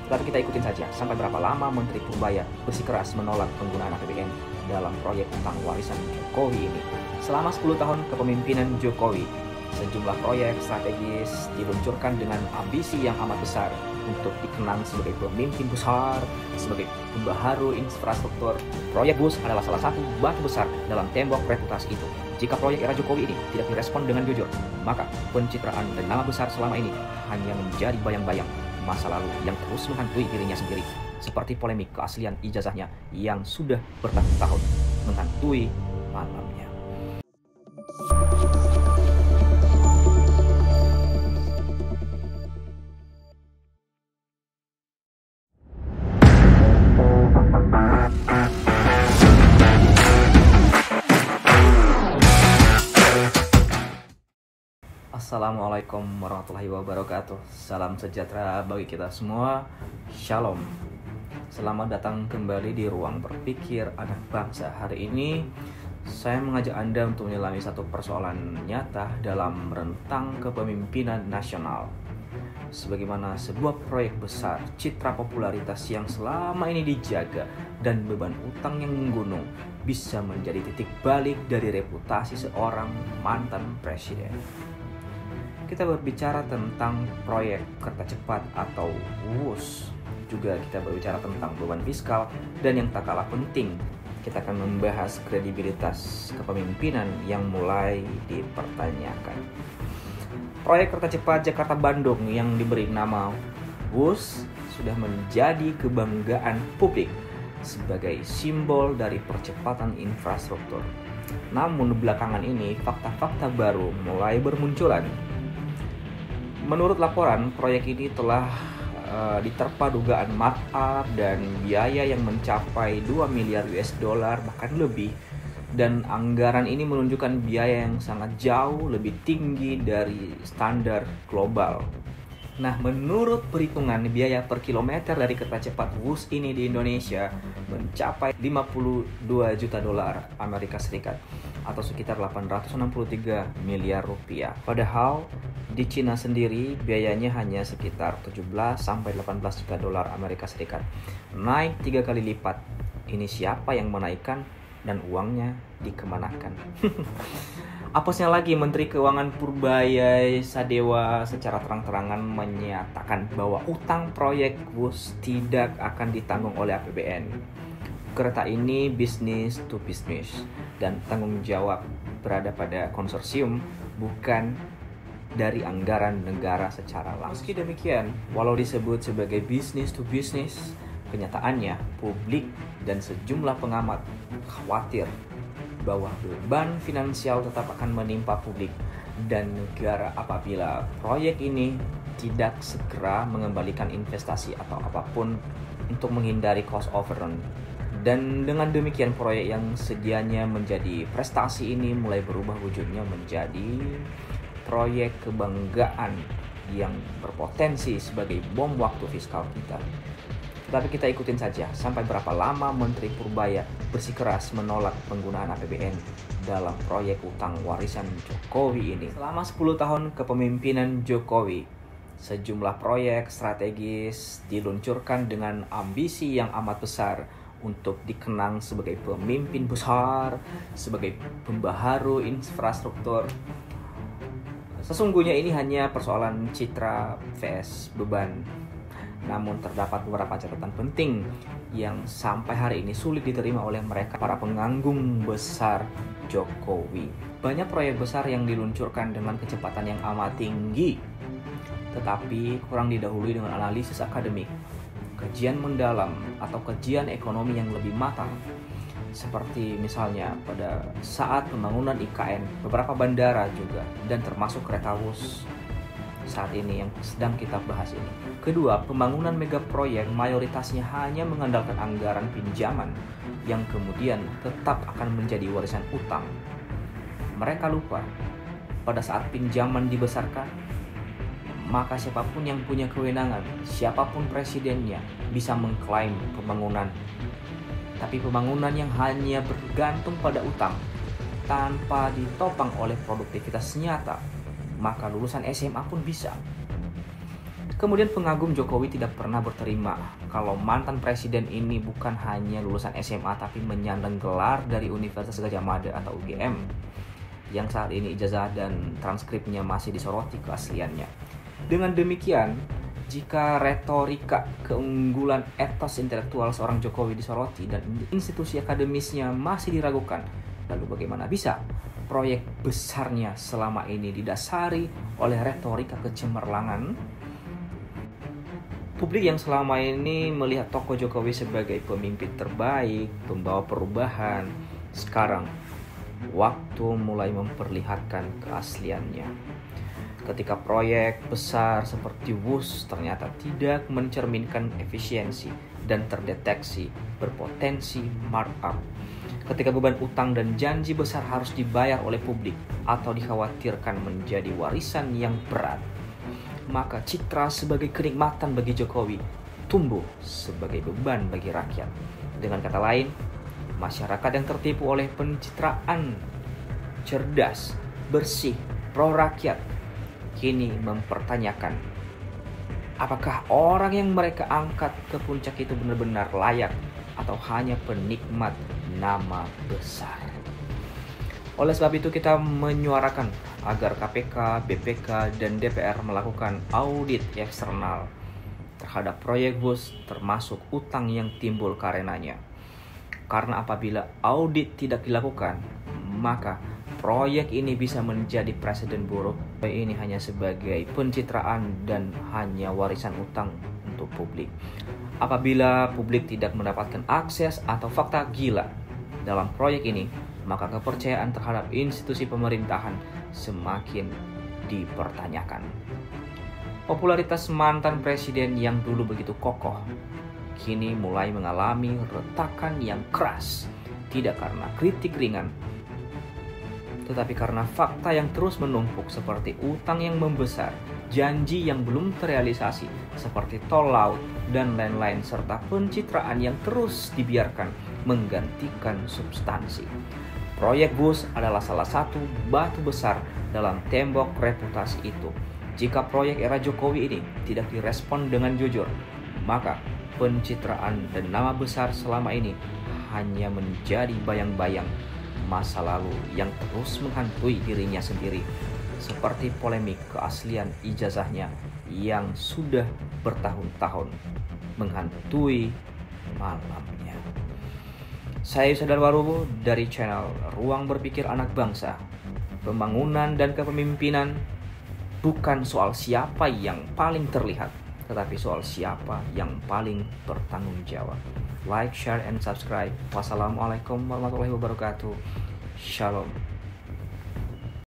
Lalu kita ikutin saja sampai berapa lama Menteri Purbaya bersikeras menolak penggunaan APBN dalam proyek tentang warisan Jokowi ini. Selama 10 tahun kepemimpinan Jokowi, sejumlah proyek strategis diluncurkan dengan ambisi yang amat besar untuk dikenang sebagai pemimpin besar, sebagai pembaharu infrastruktur. Proyek BUS adalah salah satu batu besar dalam tembok reputasi itu. Jika proyek era Jokowi ini tidak direspon dengan jujur, maka pencitraan dan nama besar selama ini hanya menjadi bayang-bayang masa lalu yang terus menghantui dirinya sendiri. Seperti polemik keaslian ijazahnya yang sudah bertahun-tahun menghantui malamnya. Assalamualaikum warahmatullahi wabarakatuh. Salam sejahtera bagi kita semua. Shalom. Selamat datang kembali di Ruang Berpikir Anak Bangsa. Hari ini saya mengajak Anda untuk menyelami satu persoalan nyata dalam rentang kepemimpinan nasional. Sebagaimana sebuah proyek besar, citra popularitas yang selama ini dijaga dan beban utang yang menggunung bisa menjadi titik balik dari reputasi seorang mantan presiden. Kita berbicara tentang proyek kereta cepat atau WUS. Juga kita berbicara tentang beban fiskal, dan yang tak kalah penting, kita akan membahas kredibilitas kepemimpinan yang mulai dipertanyakan. Proyek kereta cepat Jakarta-Bandung yang diberi nama WUS sudah menjadi kebanggaan publik sebagai simbol dari percepatan infrastruktur. Namun belakangan ini fakta-fakta baru mulai bermunculan. Menurut laporan, proyek ini telah diterpa dugaan markup dan biaya yang mencapai 2 miliar US dollar bahkan lebih, dan anggaran ini menunjukkan biaya yang sangat jauh lebih tinggi dari standar global. Nah, menurut perhitungan biaya per kilometer dari kereta cepat WUS ini di Indonesia mencapai 52 juta dolar Amerika Serikat atau sekitar 863 miliar rupiah. Padahal di Cina sendiri biayanya hanya sekitar 17 sampai 18 juta dolar Amerika Serikat. Naik 3 kali lipat. Ini siapa yang menaikkan dan uangnya dikemanakan? Apesnya lagi, Menteri Keuangan Purbaya Sadewa secara terang-terangan menyatakan bahwa utang proyek WUS tidak akan ditanggung oleh APBN. Kereta ini bisnis to bisnis dan tanggung jawab berada pada konsorsium, bukan dari anggaran negara secara langsung. Meski demikian, walau disebut sebagai bisnis to bisnis, kenyataannya publik dan sejumlah pengamat khawatir bahwa beban finansial tetap akan menimpa publik dan negara apabila proyek ini tidak segera mengembalikan investasi atau apapun untuk menghindari cost overrun. Dan dengan demikian proyek yang sedianya menjadi prestasi ini mulai berubah wujudnya menjadi proyek kebanggaan yang berpotensi sebagai bom waktu fiskal kita. Tetapi kita ikutin saja sampai berapa lama Menteri Purbaya bersikeras menolak penggunaan APBN dalam proyek utang warisan Jokowi ini. Selama 10 tahun kepemimpinan Jokowi, sejumlah proyek strategis diluncurkan dengan ambisi yang amat besar untuk dikenang sebagai pemimpin besar, sebagai pembaharu infrastruktur. Sesungguhnya ini hanya persoalan citra vs beban. Namun terdapat beberapa catatan penting yang sampai hari ini sulit diterima oleh mereka, para penganggung besar Jokowi. Banyak proyek besar yang diluncurkan dengan kecepatan yang amat tinggi, tetapi kurang didahului dengan analisis akademik, kajian mendalam, atau kajian ekonomi yang lebih matang. Seperti misalnya pada saat pembangunan IKN, beberapa bandara juga, dan termasuk kereta WUS saat ini yang sedang kita bahas ini. Kedua, pembangunan mega proyek mayoritasnya hanya mengandalkan anggaran pinjaman yang kemudian tetap akan menjadi warisan utang. Mereka lupa, pada saat pinjaman dibesarkan, maka siapapun yang punya kewenangan, siapapun presidennya bisa mengklaim pembangunan. Tapi pembangunan yang hanya bergantung pada utang tanpa ditopang oleh produktivitas nyata, maka lulusan SMA pun bisa. Kemudian pengagum Jokowi tidak pernah berterima kalau mantan presiden ini bukan hanya lulusan SMA tapi menyandang gelar dari Universitas Gadjah Mada atau UGM, yang saat ini ijazah dan transkripnya masih disoroti keasliannya. Dengan demikian, jika retorika keunggulan etos intelektual seorang Jokowi disoroti dan institusi akademisnya masih diragukan, lalu bagaimana bisa proyek besarnya selama ini didasari oleh retorika kecemerlangan? Publik yang selama ini melihat tokoh Jokowi sebagai pemimpin terbaik, pembawa perubahan, sekarang waktu mulai memperlihatkan keasliannya. Ketika proyek besar seperti WUS ternyata tidak mencerminkan efisiensi dan terdeteksi berpotensi markup. Ketika beban utang dan janji besar harus dibayar oleh publik atau dikhawatirkan menjadi warisan yang berat, maka citra sebagai kenikmatan bagi Jokowi tumbuh sebagai beban bagi rakyat. Dengan kata lain, masyarakat yang tertipu oleh pencitraan cerdas, bersih, pro rakyat kini mempertanyakan apakah orang yang mereka angkat ke puncak itu benar-benar layak atau hanya penikmat nama besar. Oleh sebab itu kita menyuarakan agar KPK, BPK, dan DPR melakukan audit eksternal terhadap proyek WUS termasuk utang yang timbul karenanya. Karena apabila audit tidak dilakukan, maka proyek ini bisa menjadi presiden buruk. Ini hanya sebagai pencitraan dan hanya warisan utang untuk publik. Apabila publik tidak mendapatkan akses atau fakta gila dalam proyek ini, maka kepercayaan terhadap institusi pemerintahan semakin dipertanyakan. Popularitas mantan presiden yang dulu begitu kokoh, kini mulai mengalami retakan yang keras. Tidak karena kritik ringan, tetapi karena fakta yang terus menumpuk seperti utang yang membesar, janji yang belum terrealisasi seperti tol laut, dan lain-lain, serta pencitraan yang terus dibiarkan menggantikan substansi. Proyek WUS adalah salah satu batu besar dalam tembok reputasi itu. Jika proyek era Jokowi ini tidak direspon dengan jujur, maka pencitraan dan nama besar selama ini hanya menjadi bayang-bayang masa lalu yang terus menghantui dirinya sendiri, seperti polemik keaslian ijazahnya yang sudah bertahun-tahun menghantui malamnya. Saya Sadar Warubo dari channel Ruang Berpikir Anak Bangsa. Pembangunan dan kepemimpinan bukan soal siapa yang paling terlihat, tetapi soal siapa yang paling bertanggung jawab. Like, share, and subscribe. Wassalamualaikum warahmatullahi wabarakatuh. Shalom.